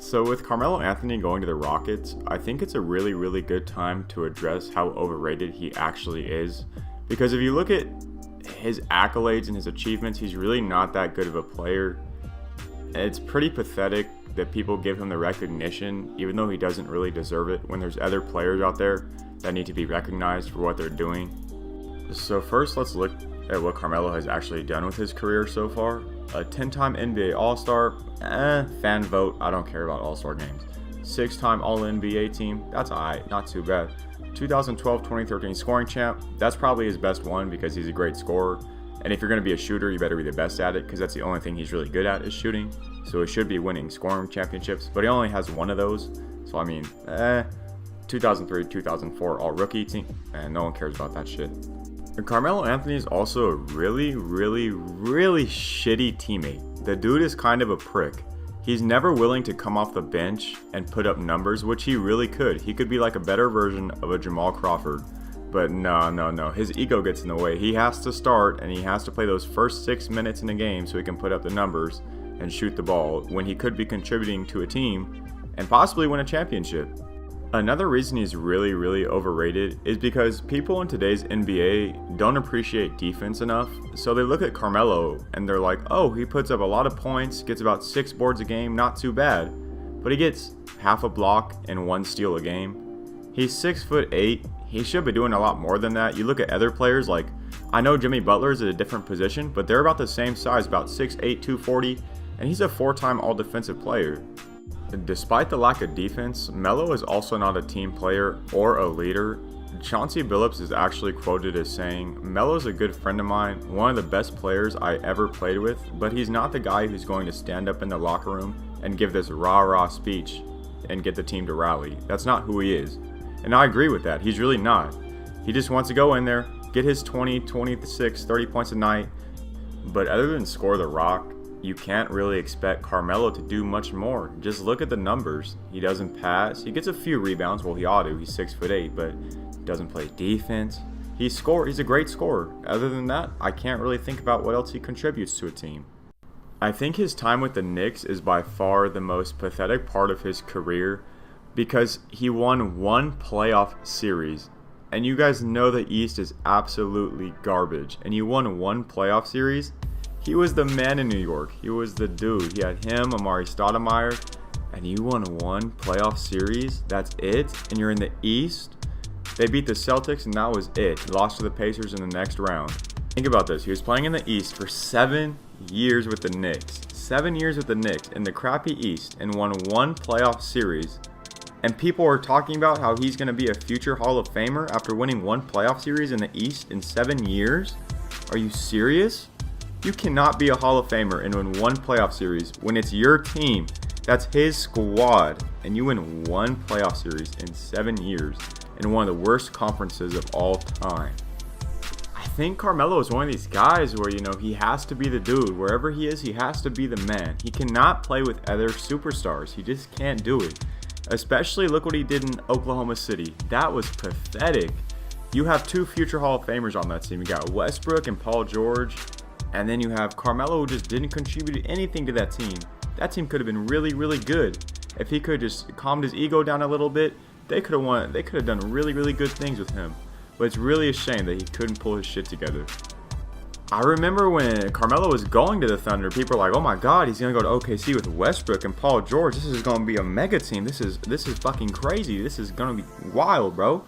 So with Carmelo Anthony going to the Rockets, I think it's a really good time to address how overrated he actually is. Because if you look at his accolades and his achievements, he's really not that good of a player. It's pretty pathetic that people give him the recognition, even though he doesn't really deserve it, when there's other players out there that need to be recognized for what they're doing. So first, let's look at what Carmelo has actually done with his career so far. A 10-time NBA All-Star, fan vote, I don't care about All-Star games. 6-time All-NBA team, that's alright, not too bad. 2012-2013 scoring champ, that's probably his best one because he's a great scorer. And if you're going to be a shooter, you better be the best at it because that's the only thing he's really good at is shooting. So he should be winning scoring championships, but he only has one of those. So I mean, 2003-2004 All-Rookie team, and no one cares about that shit. And Carmelo Anthony is also a really shitty teammate. The dude is kind of a prick. He's never willing to come off the bench and put up numbers, which he really could. He could be like a better version of a Jamal Crawford. But no. His ego gets in the way. He has to start and he has to play those first 6 minutes in a game so he can put up the numbers and shoot the ball when he could be contributing to a team and possibly win a championship. Another reason he's really overrated is because people in today's NBA don't appreciate defense enough. So they look at Carmelo and they're like, oh, he puts up a lot of points, gets about 6 boards a game, not too bad. But he gets half a block and 1 steal a game. He's 6'8". He should be doing a lot more than that. You look at other players like, I know Jimmy Butler's at a different position, but they're about the same size, about 6'8", 240, and he's a 4-time all-defensive player. Despite the lack of defense, Melo is also not a team player or a leader. Chauncey Billups is actually quoted as saying, Melo's a good friend of mine, one of the best players I ever played with, but he's not the guy who's going to stand up in the locker room and give this rah-rah speech and get the team to rally. That's not who he is. And I agree with that. He's really not. He just wants to go in there, get his 20, 26, 30 points a night. But other than score the rock, you can't really expect Carmelo to do much more. Just look at the numbers. He doesn't pass. He gets a few rebounds. Well, he ought to. He's 6'8", but doesn't play defense. He's a great scorer. Other than that, I can't really think about what else he contributes to a team. I think his time with the Knicks is by far the most pathetic part of his career because he won 1 playoff series. And you guys know the East is absolutely garbage. And he won 1 playoff series. He was the man in New York. He was the dude. He had him, Amari Stoudemire, and you won 1 playoff series. That's it. And you're in the East. They beat the Celtics, and that was it. He lost to the Pacers in the next round. Think about this. He was playing in the East for 7 years with the Knicks. 7 years with the Knicks in the crappy East and won 1 playoff series. And people are talking about how he's going to be a future Hall of Famer after winning 1 playoff series in the East in 7 years? Are you serious? You cannot be a Hall of Famer and win 1 playoff series when it's your team. That's his squad. And you win 1 playoff series in 7 years in one of the worst conferences of all time. I think Carmelo is one of these guys where, he has to be the dude. Wherever he is, he has to be the man. He cannot play with other superstars. He just can't do it. Especially look what he did in Oklahoma City. That was pathetic. You have 2 future Hall of Famers on that team. You got Westbrook and Paul George. And then you have Carmelo, who just didn't contribute anything to that team. That team could have been really good. If he could just calmed his ego down a little bit, they could have won. They could have done really good things with him. But it's really a shame that he couldn't pull his shit together. I remember when Carmelo was going to the Thunder, people were like, oh my god, he's going to go to OKC with Westbrook and Paul George. This is going to be a mega team. This is fucking crazy. This is going to be wild, bro.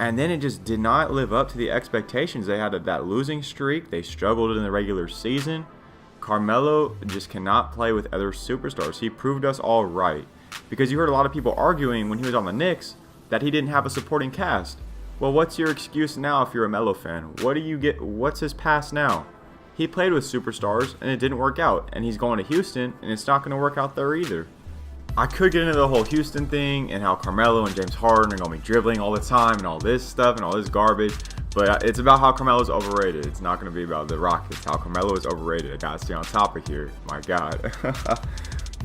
And then it just did not live up to the expectations. They had that losing streak. They struggled in the regular season. Carmelo just cannot play with other superstars. He proved us all right. Because you heard a lot of people arguing when he was on the Knicks that he didn't have a supporting cast. Well, what's your excuse now if you're a Melo fan? What do you get? What's his past now? He played with superstars and it didn't work out. And he's going to Houston and it's not going to work out there either. I could get into the whole Houston thing and how Carmelo and James Harden are going to be dribbling all the time and all this stuff and all this garbage. But it's about how Carmelo's overrated. It's not going to be about the Rockets. How Carmelo is overrated. I got to stay on topic here. My God.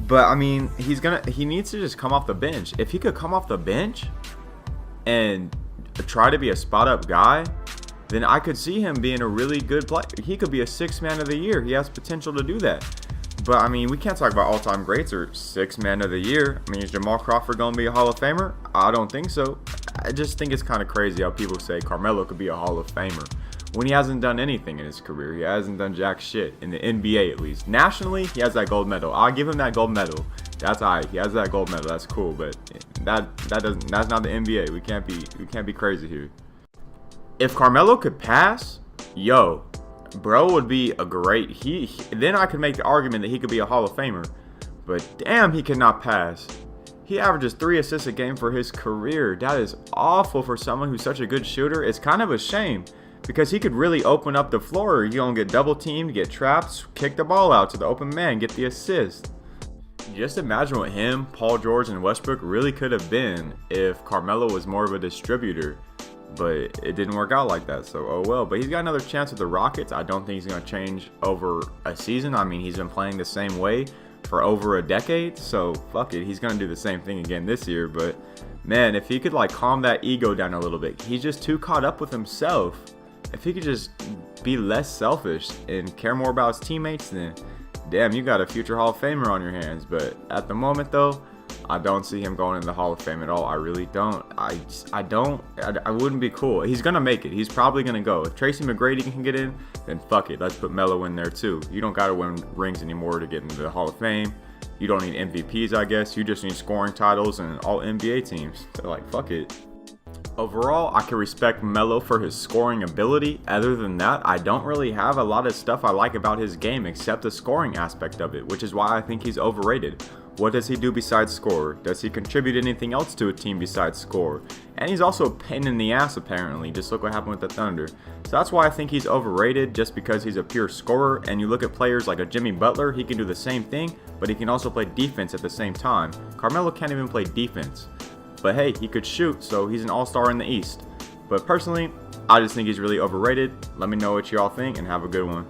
But, I mean, he needs to just come off the bench. If he could come off the bench and try to be a spot-up guy, then I could see him being a really good player. He could be a 6th man of the year. He has potential to do that. But I mean, we can't talk about all-time greats or six man of the year. I mean, is Jamal Crawford gonna be a Hall of Famer? I don't think so. I just think it's kind of crazy how people say Carmelo could be a Hall of Famer when he hasn't done anything in his career. He hasn't done jack shit in the NBA at least. Nationally, he has that gold medal. I'll give him that gold medal. That's alright. He has that gold medal. That's cool. But that's not the NBA. We can't be crazy here. If Carmelo could pass, yo, bro would be a great. Then I could make the argument that he could be a Hall of Famer. But damn, he cannot pass. He averages 3 assists a game for his career. That is awful for someone who's such a good shooter. It's kind of a shame because he could really open up the floor. You don't get double teamed, get trapped, kick the ball out to the open man, get the assist. Just imagine what him, Paul George, and Westbrook really could have been if Carmelo was more of a distributor. But it didn't work out like that, so oh well. But he's got another chance with the Rockets. I don't think he's going to change over a season. I mean, he's been playing the same way for over a decade, so fuck it. He's going to do the same thing again this year. But man, if he could like calm that ego down a little bit. He's just too caught up with himself. If he could just be less selfish and care more about his teammates, then damn, you got a future Hall of Famer on your hands. But at the moment though, I don't see him going in the Hall of Fame at all. I really don't. I wouldn't be cool. He's going to make it. He's probably going to go. If Tracy McGrady can get in, then fuck it. Let's put Melo in there too. You don't got to win rings anymore to get into the Hall of Fame. You don't need MVPs, I guess. You just need scoring titles and all NBA teams. So like, fuck it. Overall, I can respect Melo for his scoring ability. Other than that, I don't really have a lot of stuff I like about his game except the scoring aspect of it, which is why I think he's overrated. What does he do besides score? Does he contribute anything else to a team besides score? And he's also a pain in the ass apparently. Just look what happened with the Thunder. So that's why I think he's overrated, just because he's a pure scorer. And you look at players like a Jimmy Butler, he can do the same thing, but he can also play defense at the same time. Carmelo can't even play defense. But hey, he could shoot, so he's an all-star in the East. But personally, I just think he's really overrated. Let me know what y'all think and have a good one.